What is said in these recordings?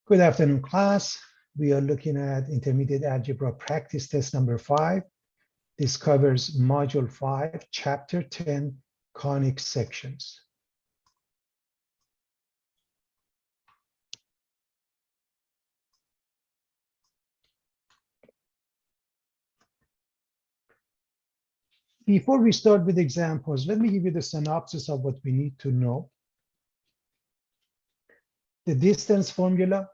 Good afternoon, class. We are looking at intermediate algebra practice test number 5. This covers module 5, chapter 10, conic sections. Before we start with examples, let me give you the synopsis of what we need to know. The distance formula,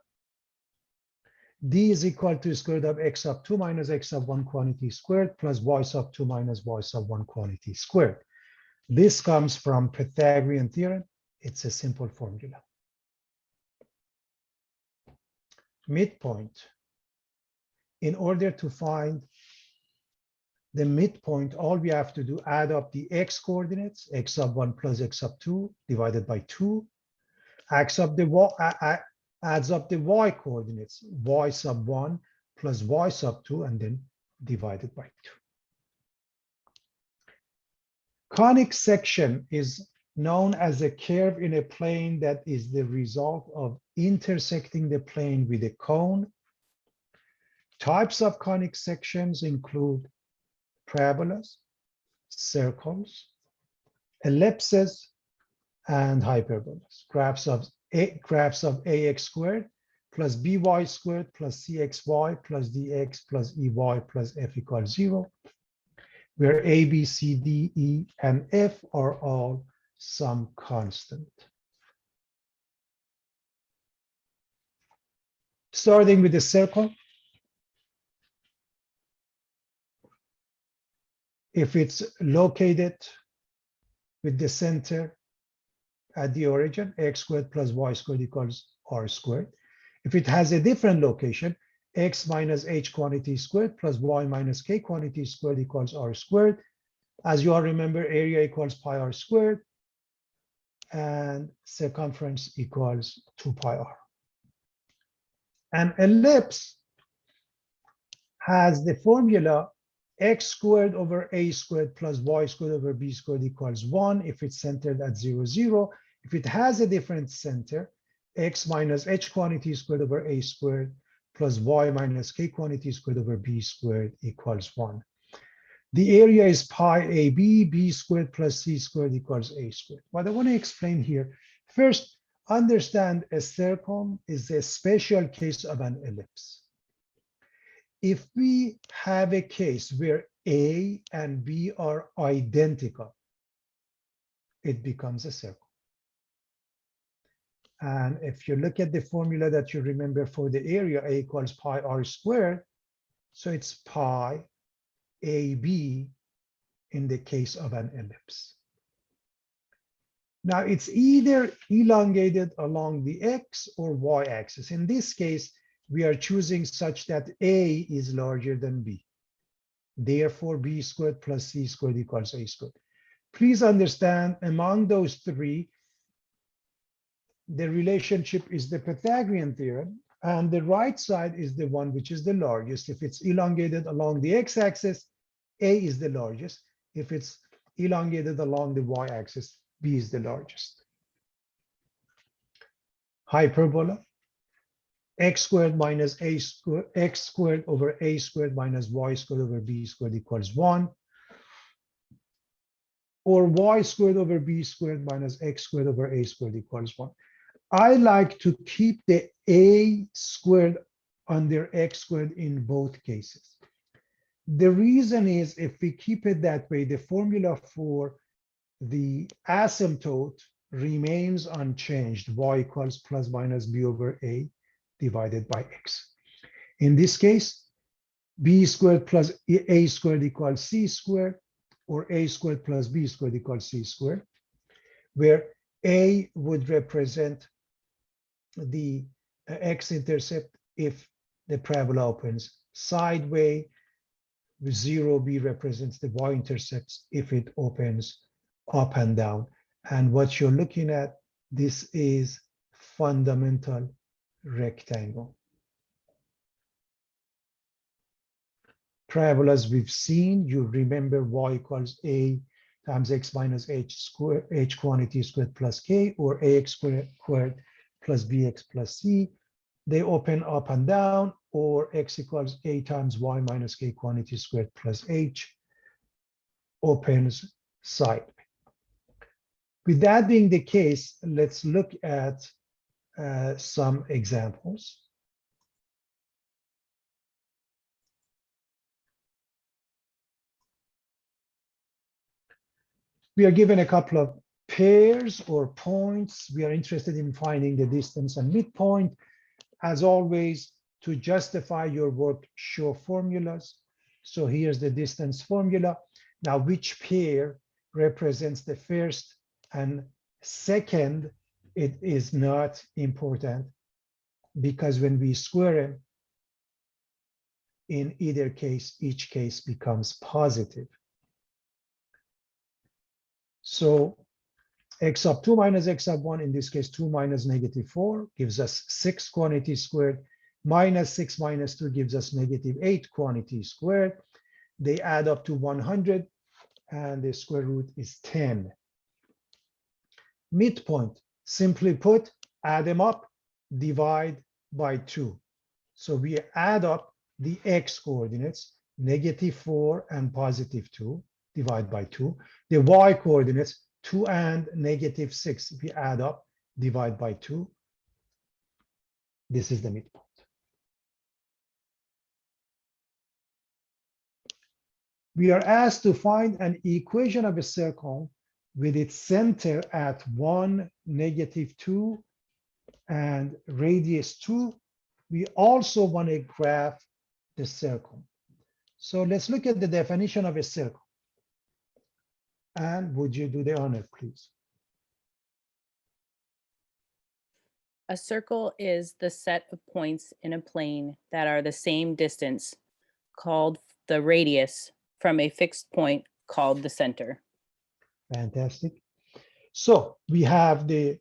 d is equal to square root of x sub 2 minus x sub 1 quantity squared plus y sub 2 minus y sub 1 quantity squared. This comes from Pythagorean theorem. It's a simple formula. Midpoint. In order to find the midpoint, all we have to do, add up the x coordinates, x sub 1 plus x sub 2 divided by 2, adds up the y coordinates, y sub 1 plus y sub 2, and then divided by 2. Conic section is known as a curve in a plane that is the result of intersecting the plane with a cone. Types of conic sections include parabolas, circles, ellipses, and hyperbolas. Graphs of ax squared plus by squared plus cxy plus dx plus ey plus f equals 0, where a, b, c, d, e, and f are all some constant. Starting with the circle, if it's located with the center at the origin, x squared plus y squared equals r squared. If it has a different location, x minus h quantity squared plus y minus k quantity squared equals r squared. As you all remember, area equals pi r squared, and circumference equals 2 pi r. An ellipse has the formula x squared over a squared plus y squared over b squared equals 1 if it's centered at 0, 0. If it has a different center, x minus h quantity squared over a squared plus y minus k quantity squared over b squared equals 1. The area is pi ab, b squared plus c squared equals a squared. What I want to explain here, first, understand a circle is a special case of an ellipse. If we have a case where a and b are identical, it becomes a circle. And if you look at the formula that you remember for the area, a equals pi r squared, so it's pi ab in the case of an ellipse. Now it's either elongated along the x or y axis. In this case, we are choosing such that a is larger than b. Therefore, b squared plus c squared equals a squared. Please understand, among those three, the relationship is the Pythagorean theorem, and the right side is the one which is the largest. If it's elongated along the x-axis, a is the largest. If it's elongated along the y-axis, b is the largest. Hyperbola, x squared minus a squared, x squared over a squared minus y squared over b squared equals 1. Or y squared over b squared minus x squared over a squared equals 1. I like to keep the a squared under x squared in both cases. The reason is, if we keep it that way, the formula for the asymptote remains unchanged. Y equals plus minus b over a divided by x. In this case, b squared plus a squared equals c squared, or a squared plus b squared equals c squared, where a would represent the x-intercept if the parabola opens sideways, 0b represents the y-intercepts if it opens up and down. And what you're looking at, this is fundamental rectangle. Parabolas we've seen, you remember y equals a times x minus h squared, h quantity squared plus k, or ax squared plus bx plus c. they open up and down, or x equals a times y minus k quantity squared plus h opens side. With that being the case, let's look at some examples. We are given a couple of pairs or points. We are interested in finding the distance and midpoint. As always, to justify your work, show formulas. So here's the distance formula. Now, which pair represents the first and second? It is not important, because when we square them, in either case, each case becomes positive. So x sub 2 minus x sub 1, in this case 2 minus -4, gives us 6 quantity squared, minus 6 minus 2 gives us -8 quantity squared. They add up to 100, and the square root is 10. Midpoint, simply put, add them up, divide by 2. So we add up the x coordinates, -4 and +2, divide by 2. The y coordinates, 2 and -6, we add up, divide by 2. This is the midpoint. We are asked to find an equation of a circle with its center at 1, -2, and radius 2. We also want to graph the circle. So let's look at the definition of a circle. And would you do the honor, please? A circle is the set of points in a plane that are the same distance, called the radius, from a fixed point called the center. Fantastic. So we have the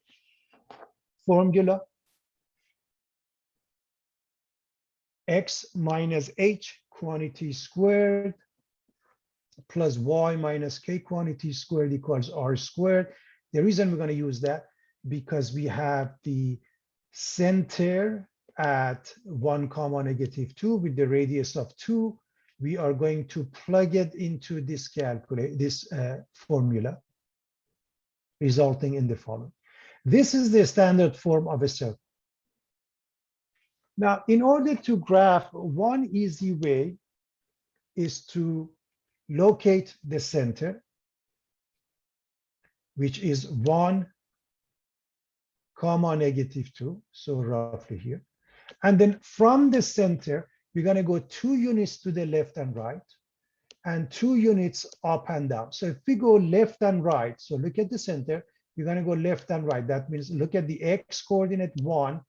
formula. X minus h quantity squared plus y minus k quantity squared equals r squared. The reason we're going to use that, because we have the center at 1, -2 with the radius of 2. We are going to plug it into this formula, resulting in the following. This is the standard form of a circle. Now, in order to graph, one easy way is to locate the center, which is 1, -2, so roughly here. And then from the center, we're going to go 2 units to the left and right, and 2 units up and down. So if we go left and right, so look at the center, we're going to go left and right. That means look at the x coordinate 1,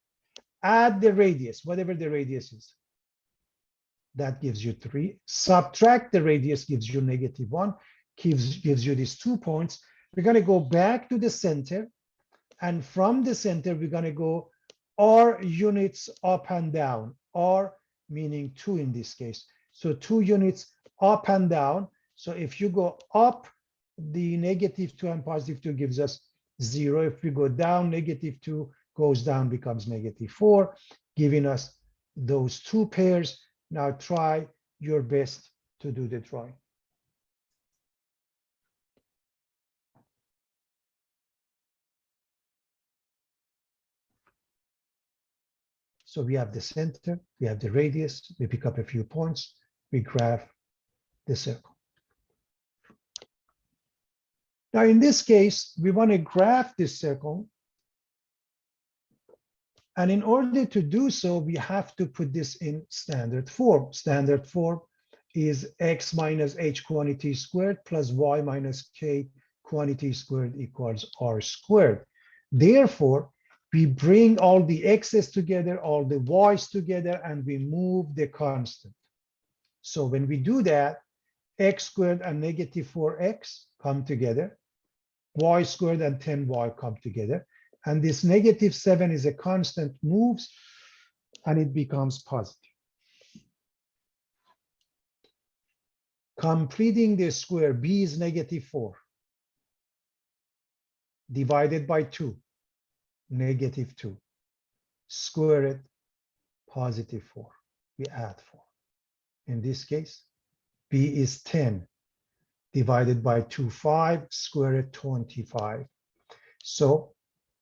add the radius, whatever the radius is. That gives you 3. Subtract the radius, gives you -1, gives you these 2 points. We're going to go back to the center, and from the center, we're going to go r units up and down, r meaning 2 in this case. So 2 units up and down. So if you go up, the -2 and +2 gives us 0. If we go down, -2 goes down, becomes -4, giving us those 2 pairs. Now try your best to do the drawing. So we have the center, we have the radius, we pick up a few points, we graph the circle. Now in this case, we want to graph this circle. And in order to do so, we have to put this in standard form. Standard form is x minus h quantity squared plus y minus k quantity squared equals r squared. Therefore, we bring all the x's together, all the y's together, and we move the constant. So when we do that, x squared and -4x come together, y squared and 10y come together, and this -7 is a constant, moves, and it becomes positive. Completing the square, b is -4, divided by 2, -2. Square it, positive 4. We add 4. In this case, b is 10 divided by 2, 5, square root 25. So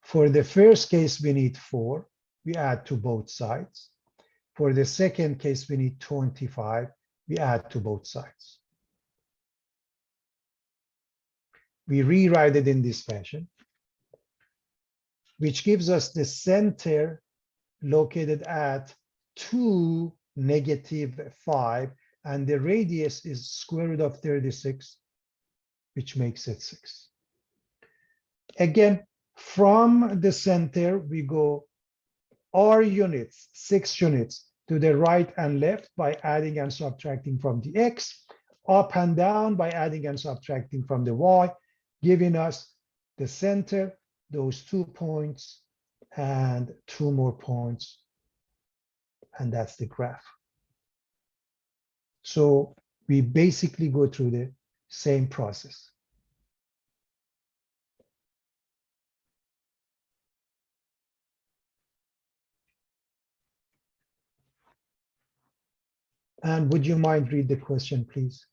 for the first case, we need 4. We add to both sides. For the second case, we need 25. We add to both sides. We rewrite it in this fashion, which gives us the center located at 2, negative 5, and the radius is square root of 36, which makes it 6. Again, from the center, we go r units, 6 units, to the right and left by adding and subtracting from the x, up and down by adding and subtracting from the y, giving us the center, those 2 points, and 2 more points, and that's the graph. So we basically go through the same process. And would you mind read the question, please?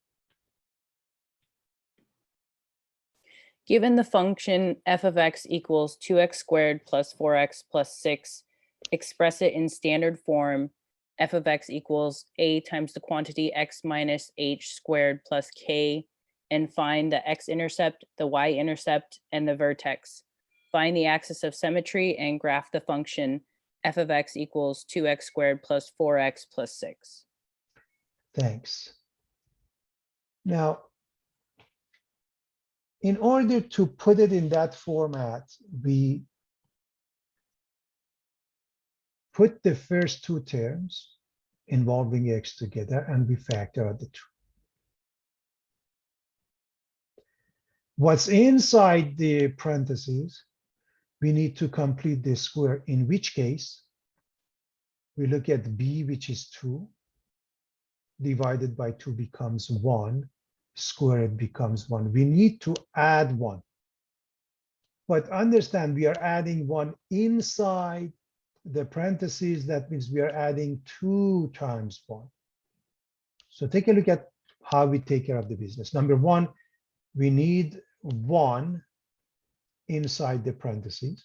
Given the function f of x equals 2x squared plus 4x plus 6, express it in standard form, f of x equals a times the quantity x minus h squared plus k, and find the x-intercept, the y-intercept, and the vertex. Find the axis of symmetry and graph the function f of x equals 2x squared plus 4x plus 6. Thanks. Now, in order to put it in that format, we put the first 2 terms involving x together and we factor out the 2. What's inside the parentheses, we need to complete the square, in which case we look at b, which is 2, divided by 2 becomes 1, squared becomes 1. We need to add 1. But understand, we are adding 1 inside the parentheses. That means we are adding 2 times 1. So take a look at how we take care of the business. Number 1, we need 1 inside the parentheses.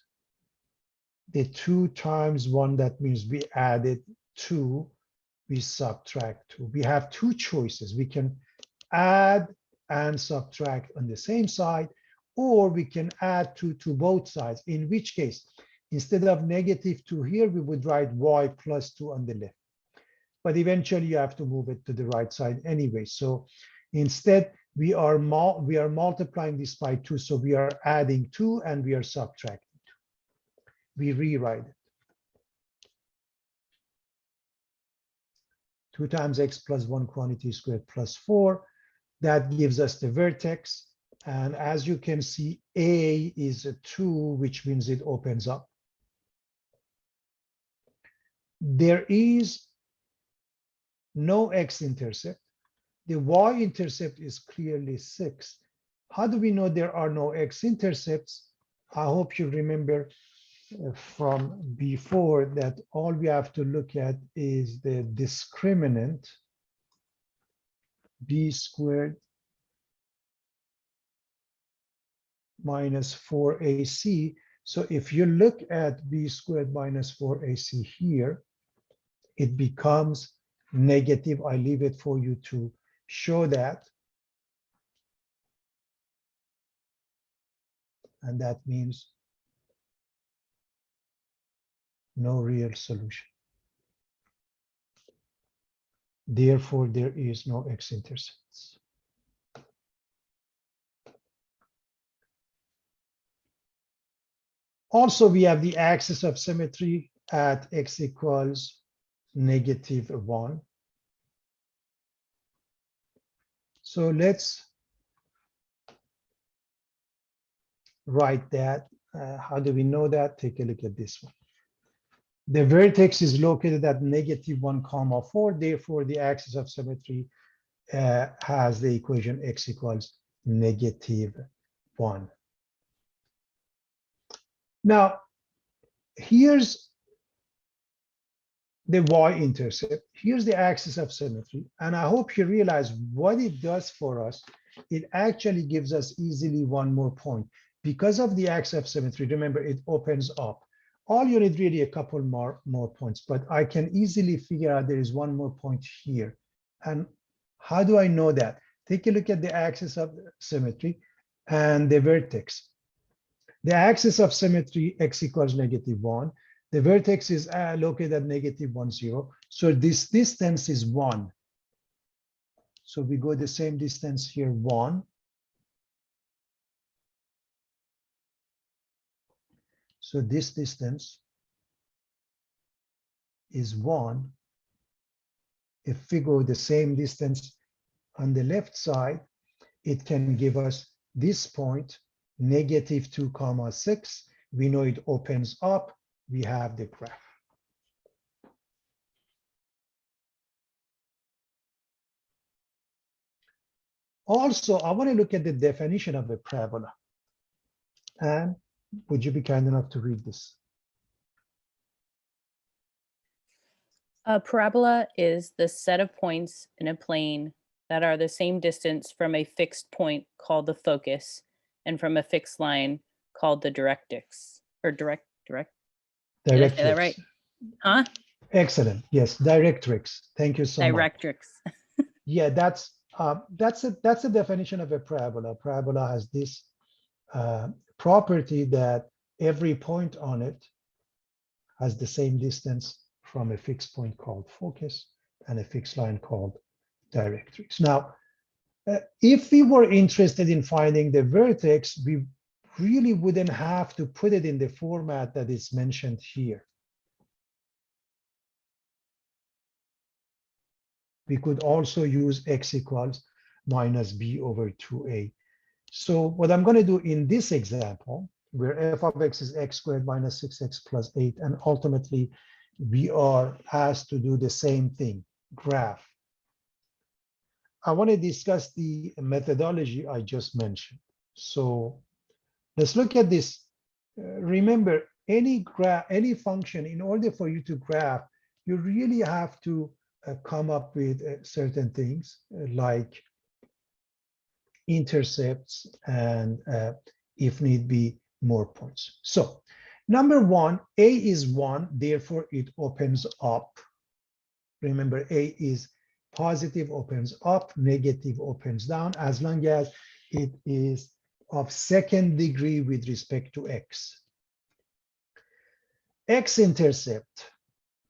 The 2 times 1, that means we added 2, we subtract 2. We have 2 choices. We can add and subtract on the same side, or we can add 2 to both sides, in which case, instead of negative 2 here, we would write y plus 2 on the left. But eventually you have to move it to the right side anyway. So instead, we are multiplying this by 2, so we are adding 2 and we are subtracting 2. We rewrite it. 2 times x plus 1 quantity squared plus 4. That gives us the vertex. And as you can see, A is a 2, which means it opens up. There is no x-intercept. The y-intercept is clearly 6. How do we know there are no x-intercepts? I hope you remember from before that all we have to look at is the discriminant b squared minus 4ac. So if you look at b squared minus 4ac here, it becomes negative. I leave it for you to show that. And that means no real solution. Therefore, there is no x-intercepts. Also, we have the axis of symmetry at x equals negative 1. So let's write that. How do we know that? Take a look at this one. The vertex is located at negative 1, 4. Therefore, the axis of symmetry has the equation x equals negative 1. Now, here's the y-intercept. Here's the axis of symmetry. And I hope you realize what it does for us. It actually gives us easily one more point. Because of the axis of symmetry, remember, it opens up. All you need really a couple more points, but I can easily figure out there is one more point here. And how do I know that? Take a look at the axis of symmetry and the vertex. The axis of symmetry, x equals -1. The vertex is located at -1, 0. So this distance is 1. So we go the same distance here, 1. So this distance is 1. If we go the same distance on the left side, it can give us this point, -2, 6. We know it opens up. We have the graph. Also, I want to look at the definition of a parabola. And would you be kind enough to read this? A parabola is the set of points in a plane that are the same distance from a fixed point called the focus and from a fixed line called the directrix or direct. Did I say that right? Huh? Excellent. Yes, directrix. Thank you so much. Directrix. Yeah, that's a definition of a parabola. A parabola has this property that every point on it has the same distance from a fixed point called focus and a fixed line called directrix. Now, if we were interested in finding the vertex, we really wouldn't have to put it in the format that is mentioned here. We could also use x equals -b/2a. So what I'm going to do in this example, where f of x is x squared minus 6x plus 8, and ultimately we are asked to do the same thing, graph. I want to discuss the methodology I just mentioned. So let's look at this. Remember, any function, in order for you to graph, you really have to come up with certain things like intercepts and, if need be, more points. So number one, a is 1, therefore it opens up. Remember, a is positive, opens up, negative opens down, as long as it is of second degree with respect to x. X-intercept,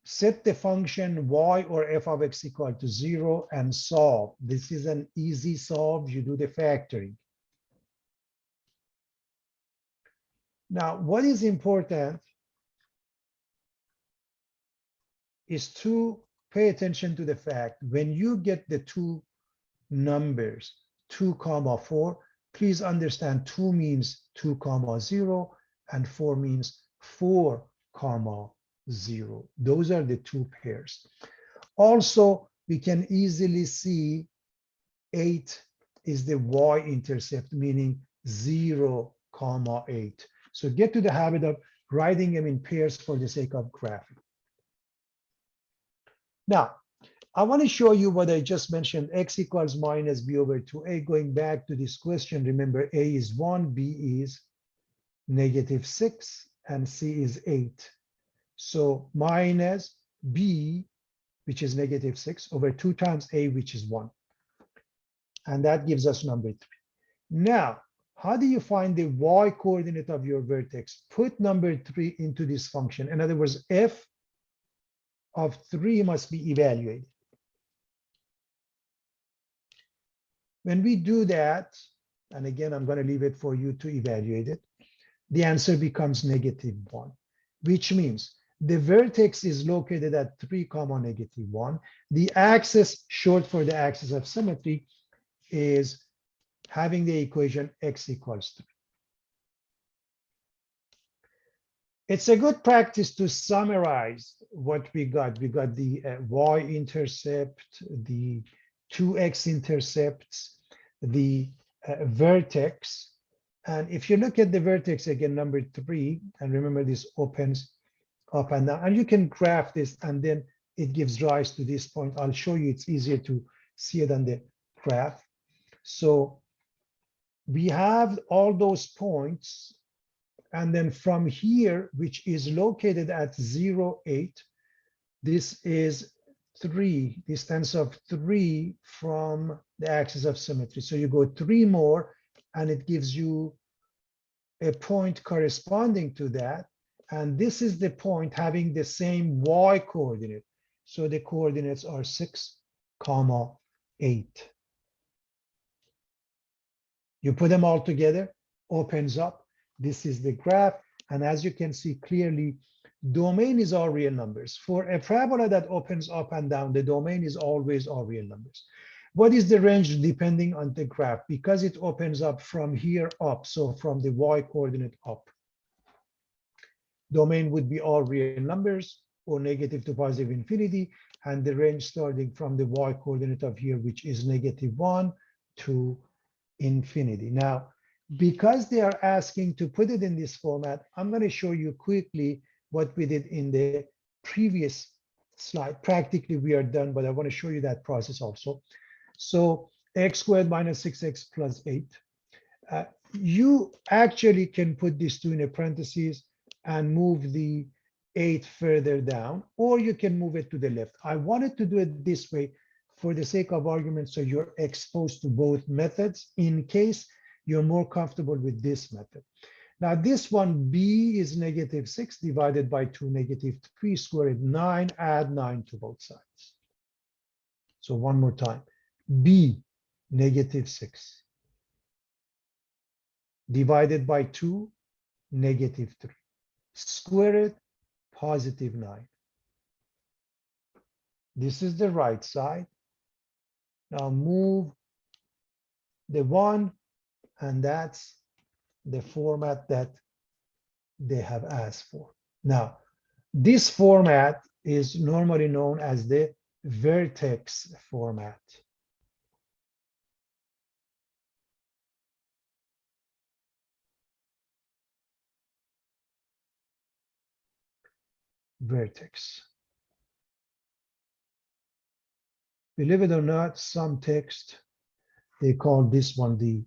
set the function y or f of x equal to 0 and solve. This is an easy solve. You do the factoring. Now, what is important is to pay attention to the fact when you get the two numbers, 2, 4, please understand 2 means 2, 0, and 4 means 4, 0. Those are the two pairs. Also, we can easily see 8 is the y-intercept, meaning 0, 8. So get to the habit of writing them in pairs for the sake of graphing. Now, I want to show you what I just mentioned, x equals -b/2a. Going back to this question, remember, a is 1, b is -6, and c is 8. So minus b, which is -6, over 2 times a, which is 1. And that gives us number 3. Now, how do you find the y coordinate of your vertex? Put number 3 into this function. In other words, f of 3 must be evaluated. When we do that, and again, I'm going to leave it for you to evaluate it, the answer becomes -1, which means the vertex is located at 3, -1. The axis, short for the axis of symmetry, is having the equation x equals 3. It's a good practice to summarize what we got. We got the y-intercept, the 2x intercepts, the vertex. And if you look at the vertex again, number 3, and remember this opens up and down, and you can graph this and then it gives rise to this point. I'll show you, it's easier to see it on the graph. So we have all those points, and then from here, which is located at 0, 8, this is 3, distance of 3 from the axis of symmetry. So you go 3 more, and it gives you a point corresponding to that. And this is the point having the same y coordinate. So the coordinates are 6, 8. You put them all together, opens up. This is the graph. And as you can see clearly, domain is all real numbers. For a parabola that opens up and down, the domain is always all real numbers. What is the range depending on the graph? Because it opens up from here up, so from the y coordinate up. Domain would be all real numbers or negative to positive infinity, and the range starting from the y coordinate of here, which is -1 to infinity. Now, because they are asking to put it in this format, I'm going to show you quickly what we did in the previous slide. Practically, we are done, but I want to show you that process also. So x squared minus 6x plus 8. You actually can put these two in a parentheses and move the 8 further down, or you can move it to the left. I wanted to do it this way for the sake of argument, so you're exposed to both methods in case you're more comfortable with this method. Now this one, b is -6 divided by 2, -3 squared 9, add 9 to both sides. So one more time, b -6 divided by 2, -3, square it, +9. This is the right side. Now move the 1, and that's the format that they have asked for. Now, this format is normally known as the vertex format. Vertex. Believe it or not, some text, they call this one the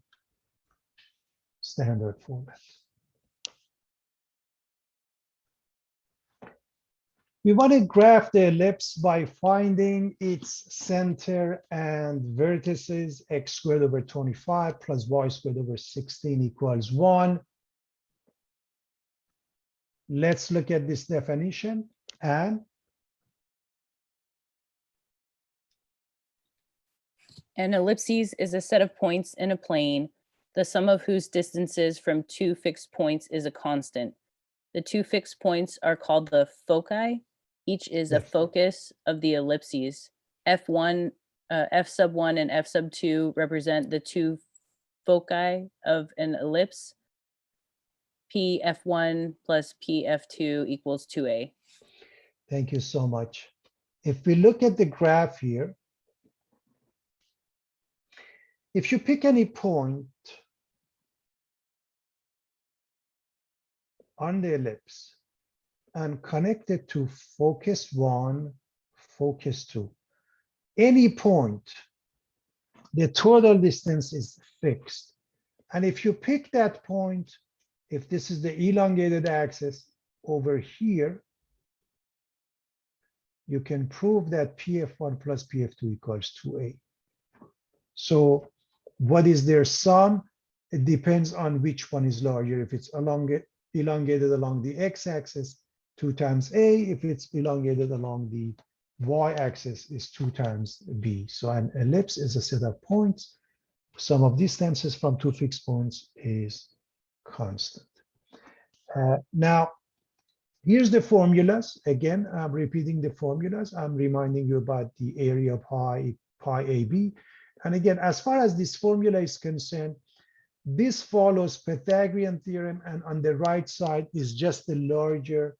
standard format. We want to graph the ellipse by finding its center and vertices. X squared over 25 plus y squared over 16 equals 1. Let's look at this definition. And An ellipses is a set of points in a plane, the sum of whose distances from two fixed points is a constant. The two fixed points are called the foci. Each is a focus of the ellipses. F1, F sub 1 and F sub 2 represent the two foci of an ellipse. PF1 plus PF2 equals 2a. thank you so much. If we look at the graph here, if you pick any point on the ellipse and connect it to focus 1, focus 2, any point, the total distance is fixed. And if you pick that point, if this is the elongated axis over here, you can prove that PF1 plus PF2 equals 2a. So what is their sum? It depends on which one is larger. If it's elongated along the x-axis, 2 times a. If it's elongated along the y-axis, is 2 times b. So an ellipse is a set of points. Sum of distances from two fixed points is constant. Now, here's the formulas. Again, I'm repeating the formulas. I'm reminding you about the area of pi AB. And again, as far as this formula is concerned, this follows Pythagorean theorem, and on the right side is just the larger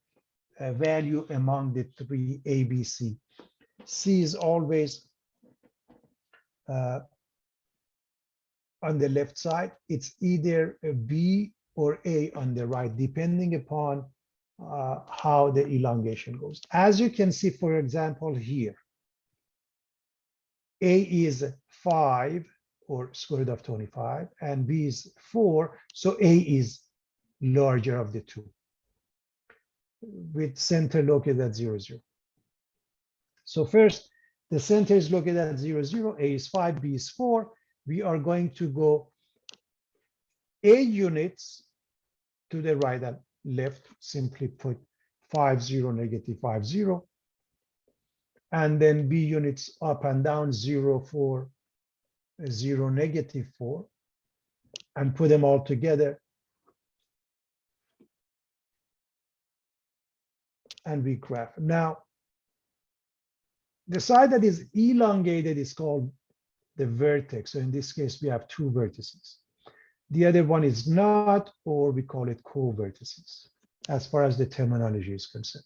value among the three ABC. C is always on the left side. It's either a B or A on the right, depending upon how the elongation goes. As you can see, for example, here, A is 5 or square root of 25 and B is 4. So A is larger of the two with center located at 0, 0. So first, the center is located at 0, 0. A is 5, B is 4. We are going to go A units to the right and left, simply put 5, 0, negative 5, 0. And then B units up and down 0, 4, 0, negative 4, and put them all together. And we graph. Now, the side that is elongated is called the vertex. So in this case, we have two vertices. The other one is not, or we call it co-vertices, as far as the terminology is concerned.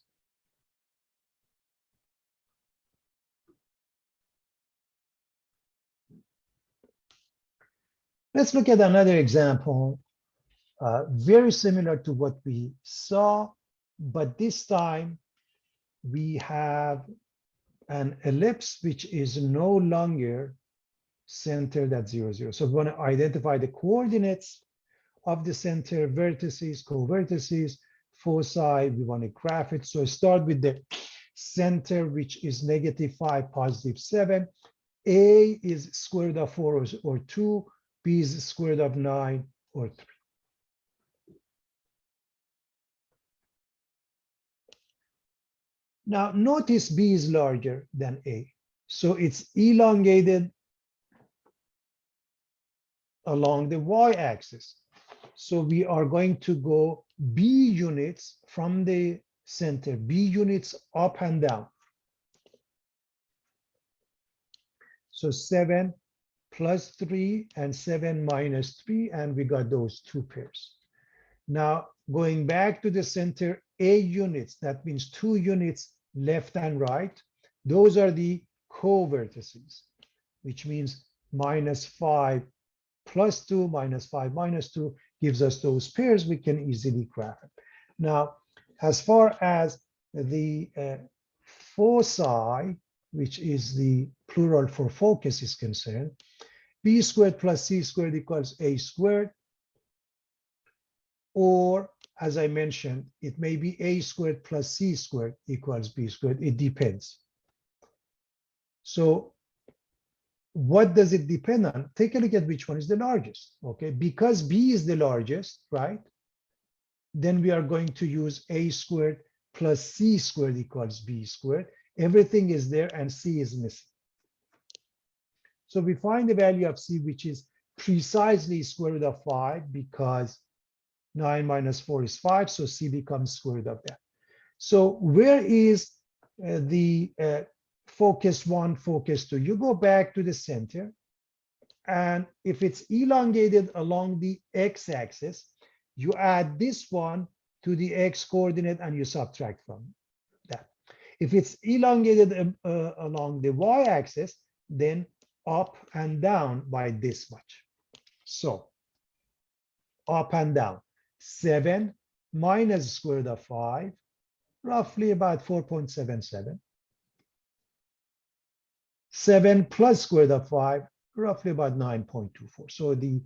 Let's look at another example, very similar to what we saw, but this time we have an ellipse which is no longer centered at 0, 0. So we want to identify the coordinates of the center, vertices, co-vertices, foci. We want to graph it. So start with the center, which is negative 5, positive 7. A is square root of 4 or 2. B is square root of 9 or 3. Now, notice B is larger than A. So it's elongated along the y-axis. So we are going to go B units from the center, B units up and down. So 7 plus 3 and 7 minus 3, and we got those two pairs. Now, going back to the center, A units, that means 2 units left and right. Those are the co-vertices, which means minus 5 plus 2 minus 5 minus 2 gives us those pairs. We can easily graph it. Now, as far as the foci, which is the plural for focus, is concerned, B squared plus C squared equals A squared. Or, as I mentioned, it may be A squared plus C squared equals B squared. It depends. So what does it depend on? Take a look at which one is the largest, okay? Because B is the largest, right? Then we are going to use A squared plus C squared equals B squared. Everything is there and C is missing. So we find the value of C, which is precisely square root of 5, because 9 minus 4 is 5, so C becomes square root of that. So where is the focus 1, focus 2? You go back to the center, and if it's elongated along the x-axis, you add this one to the x coordinate and you subtract from that. If it's elongated along the y-axis, then up and down by this much. So up and down. 7 minus square root of 5, roughly about 4.77. 7 plus square root of 5, roughly about 9.24. So the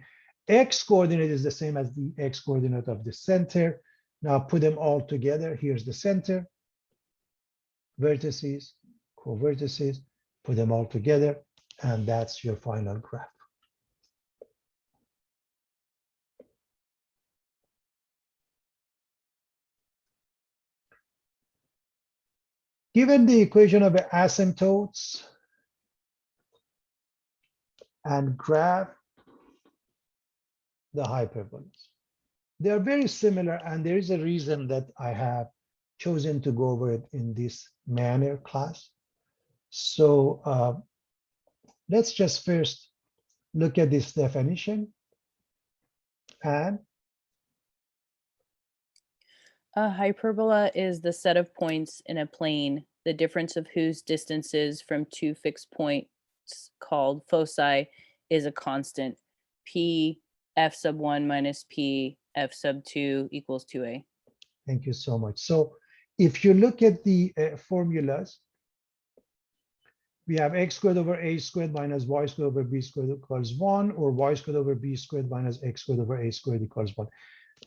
x coordinate is the same as the x coordinate of the center. Now put them all together. Here's the center, vertices, co-vertices, put them all together, and that's your final graph. Given the equation of asymptotes and graph the hyperbolas, they are very similar, and there is a reason that I have chosen to go over it in this manner, class. So let's just first look at this definition. And a hyperbola is the set of points in a plane, the difference of whose distances from two fixed points called foci is a constant. P f sub 1 minus P f sub 2 equals 2a. Thank you so much. So if you look at the formulas, we have x squared over a squared minus y squared over b squared equals 1, or y squared over b squared minus x squared over a squared equals 1.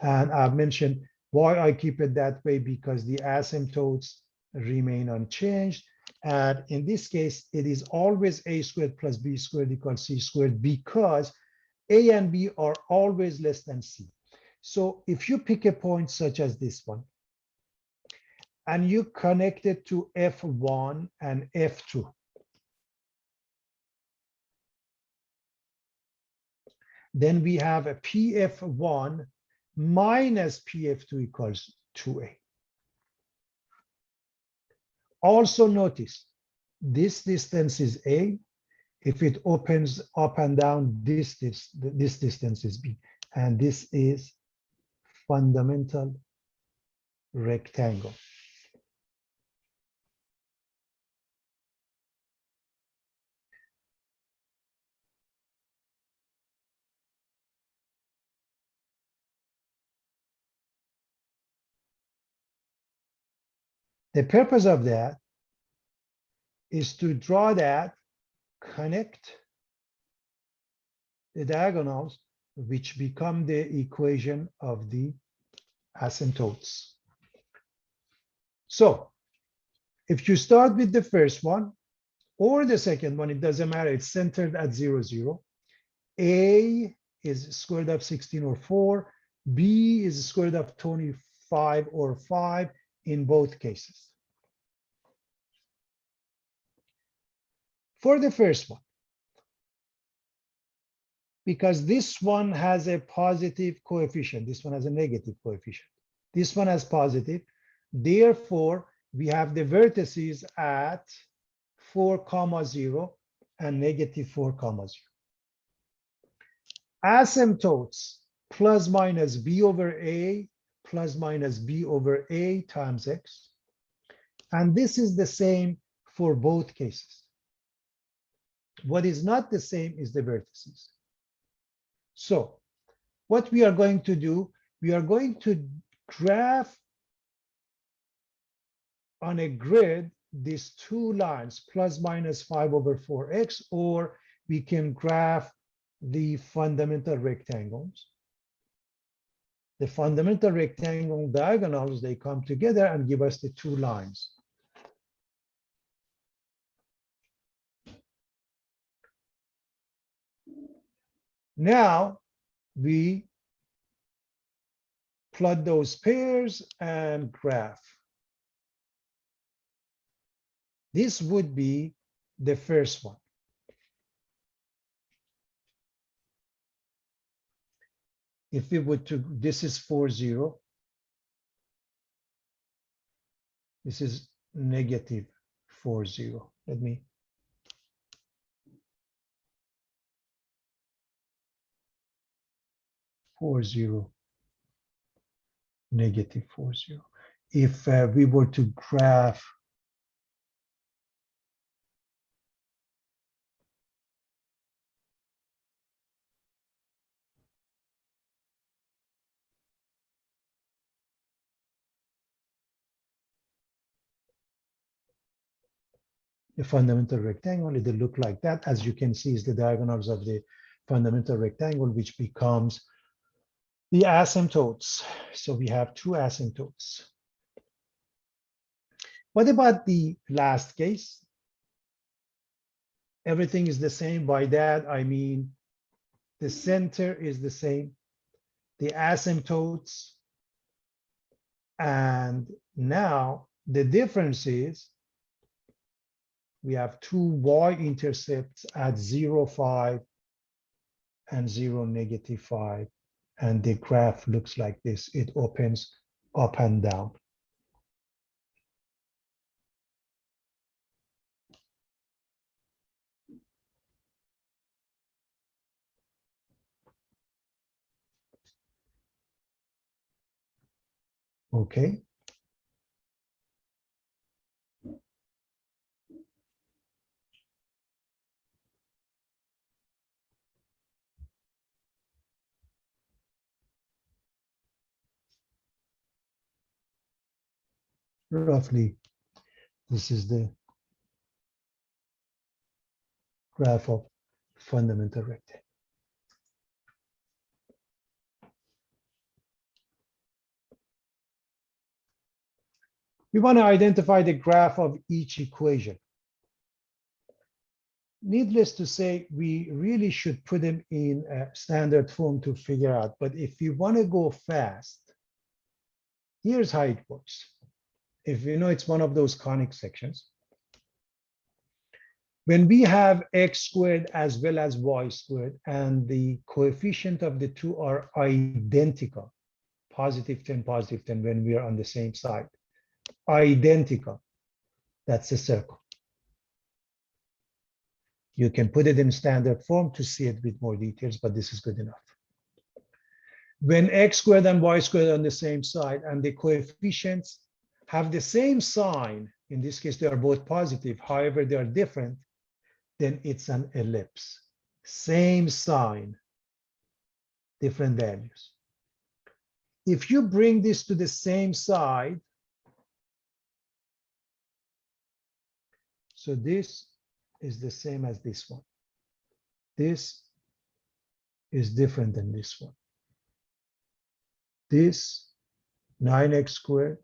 And I've mentioned why I keep it that way, because the asymptotes remain unchanged. And in this case, it is always a squared plus b squared equals c squared, because a and b are always less than c. So if you pick a point such as this one, and you connect it to f1 and f2, then we have a pf1 minus pf2 equals 2a. Also notice, this distance is a. If it opens up and down, this distance is b. And this is fundamental rectangle. The purpose of that is to draw that, connect the diagonals, which become the equation of the asymptotes. So if you start with the first one or the second one, it doesn't matter, it's centered at 0, 0. A is square root of 16 or 4. B is square root of 25 or 5 in both cases. For the first one, because this one has a positive coefficient, this one has a negative coefficient. This one has positive. Therefore, we have the vertices at 4, 0 and negative 4, 0. Asymptotes plus minus b over a plus minus b over a times x. And this is the same for both cases. What is not the same is the vertices. So what we are going to do, we are going to graph on a grid these two lines, plus minus 5 over 4x, or we can graph the fundamental rectangles. The fundamental rectangle diagonals, they come together and give us the two lines. Now we plot those pairs and graph. This would be the first one. If we would to, this is 4, 0. This is negative 4, 0. Let me. Negative 4, 0. If we were to graph the fundamental rectangle, it will look like that. As you can see, is the diagonals of the fundamental rectangle, which becomes the asymptotes. So we have two asymptotes. What about the last case? Everything is the same. By that, I mean the center is the same, the asymptotes, and now the difference is we have two y-intercepts at 0, 5 and 0, negative 5. And the graph looks like this. It opens up and down. Okay. roughly, this is the graph of fundamental rectangle. We want to identify the graph of each equation. Needless to say, we really should put them in a standard form to figure out. But if you want to go fast, here's how it works. If you know it's one of those conic sections, when we have x squared as well as y squared, and the coefficient of the two are identical, positive 10, when we are on the same side, identical, that's a circle. You can put it in standard form to see it with more details, but this is good enough. When x squared and y squared are on the same side and the coefficients have the same sign, in this case, they are both positive, however, they are different, then it's an ellipse. Same sign, different values. If you bring this to the same side, so this is the same as this one. This is different than this one. This 9x squared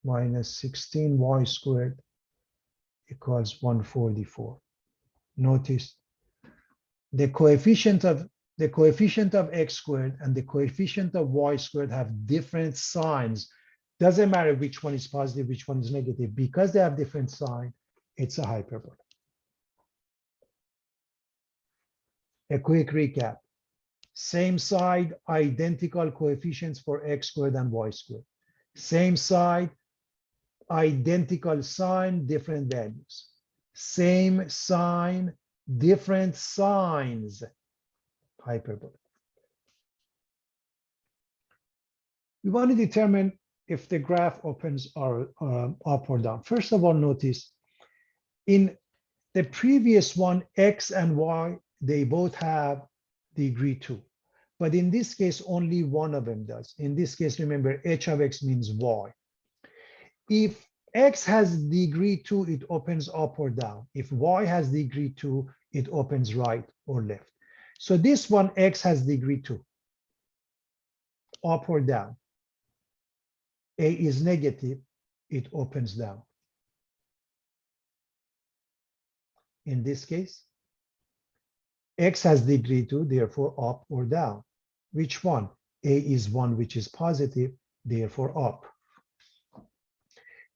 minus 16y squared equals 144. Notice the coefficient of x squared and the coefficient of y squared have different signs. Doesn't matter which one is positive, which one is negative. Because they have different sign, it's a hyperbola. A quick recap. Same side, identical coefficients for x squared and y squared. Same side, identical sign, different values. Same sign, different signs, hyperbola. We want to determine if the graph opens or up or down. First of all, notice in the previous one, x and y, they both have degree 2. But in this case, only one of them does. In this case, remember, h of x means y. If x has degree 2, it opens up or down. If y has degree 2, it opens right or left. So this one, x has degree 2, up or down. A is negative, it opens down. In this case, x has degree 2, therefore up or down. Which one? A is 1, which is positive, therefore up.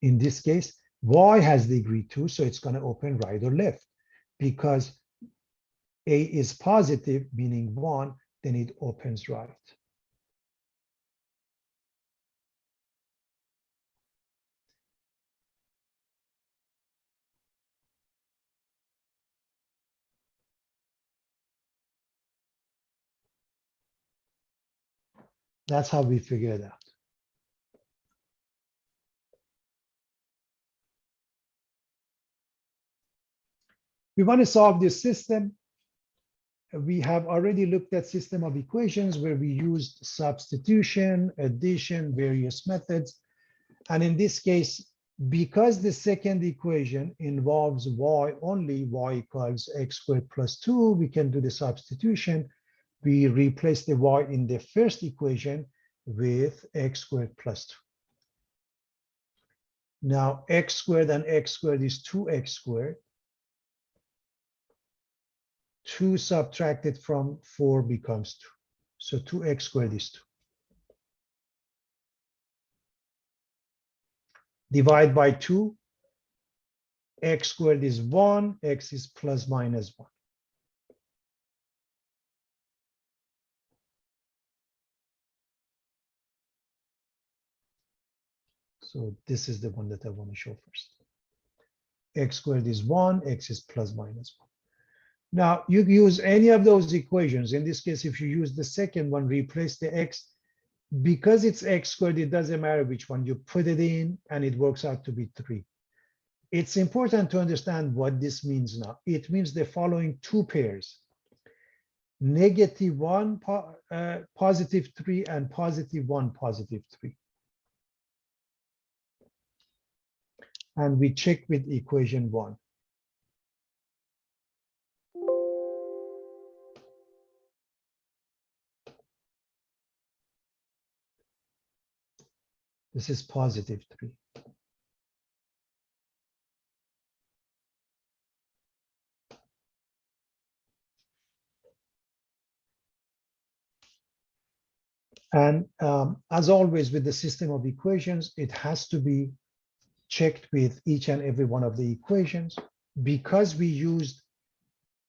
In this case, y has degree 2, so it's going to open right or left. Because A is positive, meaning 1, then it opens right. That's how we figure it out. We want to solve this system. We have already looked at system of equations where we used substitution, addition, various methods. And in this case, because the second equation involves y only, y equals x squared plus 2, we can do the substitution. We replace the y in the first equation with x squared plus 2. Now, x squared and x squared is 2x squared. 2 subtracted from 4 becomes 2. So 2x squared is 2. Divide by 2. X squared is 1. X is plus minus 1. So this is the one that I want to show first. X squared is 1. X is plus minus 1. Now, you use any of those equations. In this case, if you use the second one, replace the x. Because it's x squared, it doesn't matter which one. You put it in, and it works out to be 3. It's important to understand what this means now. It means the following two pairs. -1, +3, and +1, +3. and we check with equation 1. This is positive 3. And as always with the system of equations, it has to be checked with each and every one of the equations. Because we used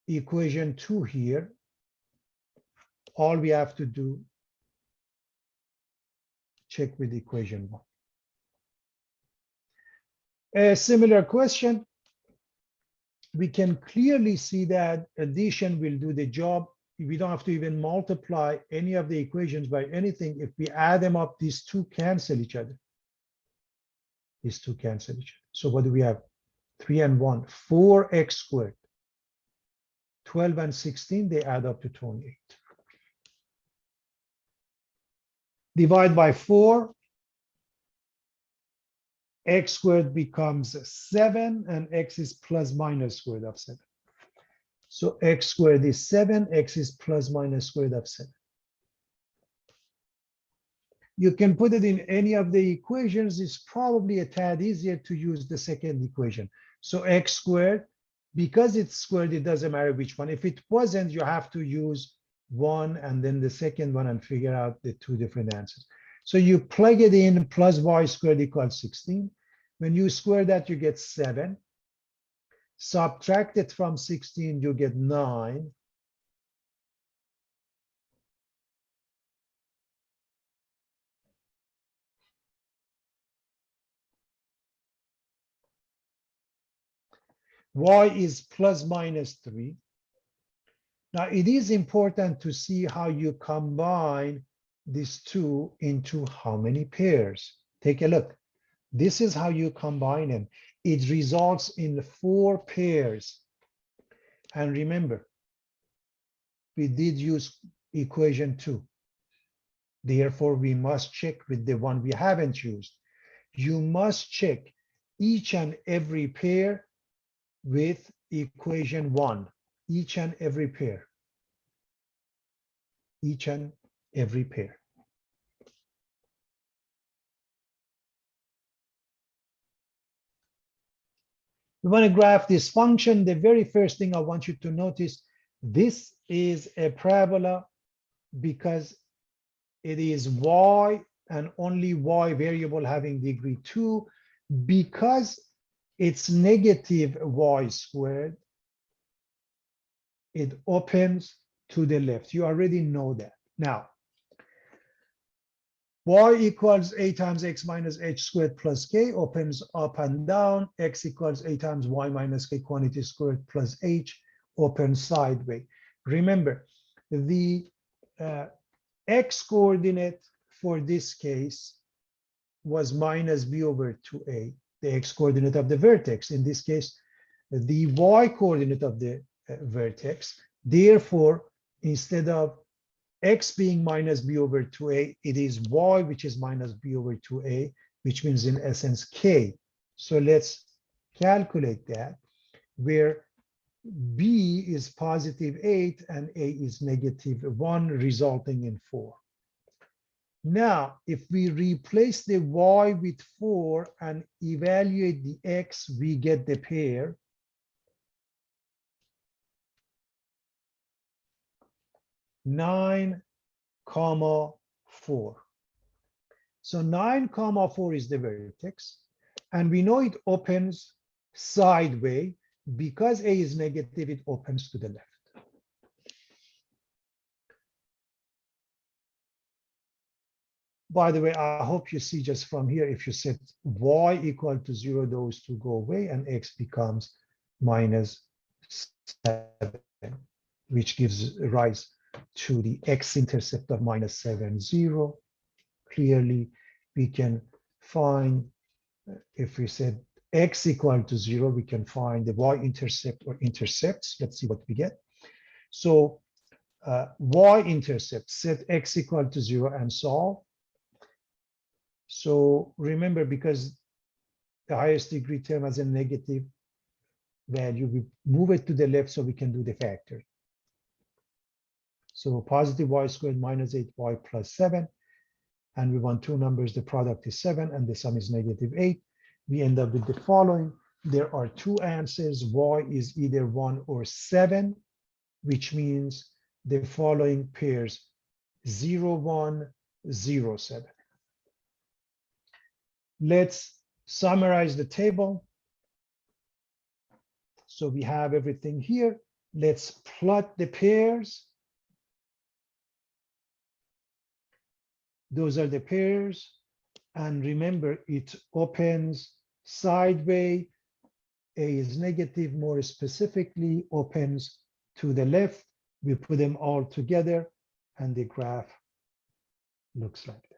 equation 2 here, all we have to do, check with equation 1. A similar question, we can clearly see that addition will do the job. We don't have to even multiply any of the equations by anything. If we add them up, these two cancel each other. These two cancel each other. So what do we have? 3 and 1, 4x squared. 12 and 16, they add up to 28. Divide by 4, x squared becomes 7, and x is plus minus square root of 7. So x squared is 7, x is plus minus square root of 7. You can put it in any of the equations. It's probably a tad easier to use the second equation. So x squared, because it's squared, it doesn't matter which one. If it wasn't, you have to use 1 and then the second one and figure out the two different answers. So you plug it in, plus y squared equals 16. When you square that, you get 7. Subtract it from 16, you get 9. Y is plus minus 3. Now, it is important to see how you combine these two into how many pairs. Take a look. This is how you combine them. It results in 4 pairs. And remember, we did use equation 2. Therefore, we must check with the one we haven't used. You must check each and every pair with equation 1. Each and every pair. Each and every pair. We want to graph this function. The very first thing I want you to notice, this is a parabola because it is y and only y variable having degree 2. Because it's negative y squared, it opens to the left. You already know that. Now, y equals a times x minus h squared plus k opens up and down. X equals a times y minus k quantity squared plus h opens sideways. Remember, the x coordinate for this case was minus b over 2a, the x coordinate of the vertex. In this case, the y coordinate of the vertex. Therefore, instead of x being minus b over 2a, it is y, which is minus b over 2a, which means in essence k. So let's calculate that, where b is positive 8 and a is negative 1, resulting in 4. Now, if we replace the y with 4 and evaluate the x, we get the pair 9, 4. So 9, 4 is the vertex, and we know it opens sideways. Because a is negative, it opens to the left. By the way, I hope you see just from here, if you set y equal to 0, those two go away, and x becomes minus 7, which gives rise to the x-intercept of minus 7, 0. Clearly, we can find, if we said x equal to 0, we can find the y-intercept or intercepts. Let's see what we get. So y-intercept, set x equal to 0 and solve. So remember, because the highest degree term as a negative value. We move it to the left so we can do the factor. So positive y squared minus 8y plus 7. And we want two numbers. The product is 7 and the sum is negative 8. We end up with the following. There are two answers. Y is either 1 or 7, which means the following pairs 0, 1, 0, 7. Let's summarize the table. So we have everything here. Let's plot the pairs. Those are the pairs. And remember, it opens sideways. A is negative, more specifically, opens to the left. We put them all together, and the graph looks like